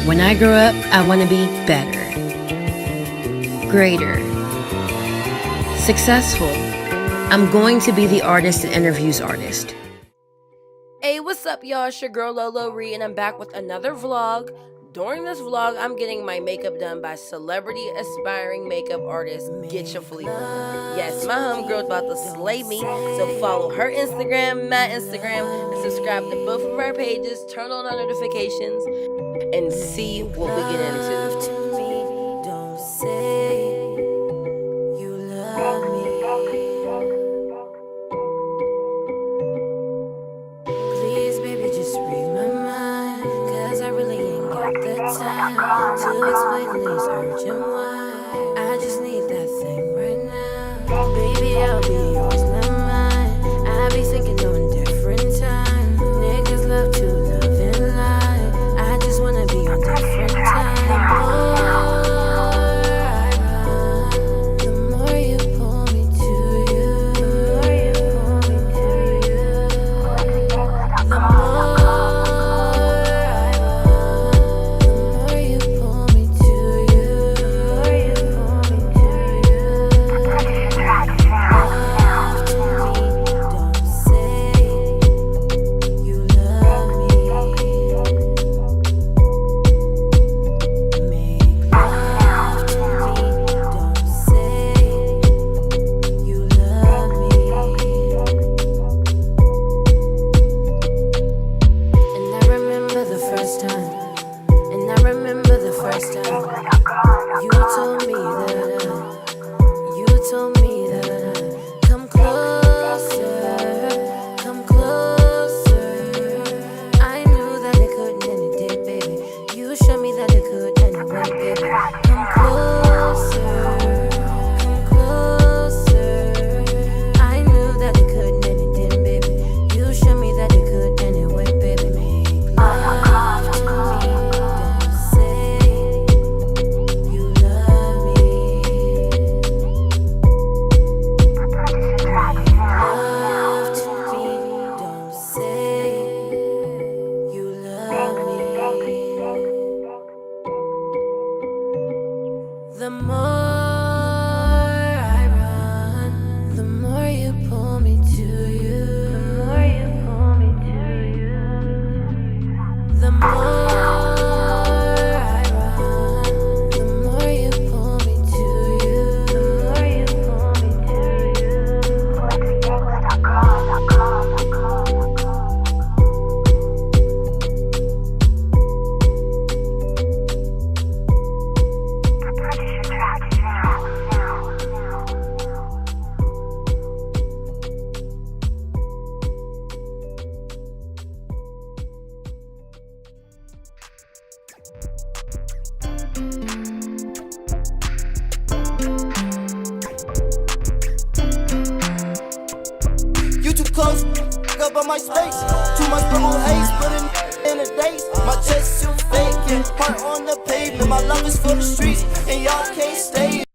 When I grow up, I want to be better, greater, successful. I'm going to be the artist that interviews artists. Hey, what's up, y'all? It's your girl LoloRee, and I'm back with another vlog. During this vlog, I'm getting my makeup done by celebrity aspiring makeup artist Get Your Fleet. Yes, my homegirl's about to slay me, so follow her Instagram, my Instagram, and subscribe to both of our pages, turn on our notifications, and see what we get into. Don't say you love me. Please, baby, just read my mind, 'cause I really ain't got the time to explain these urgent why. I just need that thing right now. Baby, I'll be yours, not mine. I be thinking on different time. Niggas love to love and lie. I just wanna be on different time. The more you pull me to you, the more you pull me to you. The more I run, the more you pull me to you, the more you pull me to you. Love to me, don't say you love me. Make love to me, don't say you love me. And I remember the first time, and I remember the first time you told me that come closer, come closer. I knew that it couldn't and it did, baby. You showed me that it could and it went, baby. Come closer, come closer. I knew that it couldn't and it didn't, baby. You showed me that it could and it went, baby. Make love to me, don't say you love me. Make love to me, don't say you love me. The more I run, the more you pull me to you. The more you pull me to you. The more I run, the more you pull me to you. The more you pull me to you. You too close, up on my space. Too much purple haze, putting in a daze. My chest too fake, and heart on the pavement. My love is for the streets, and y'all can't stay.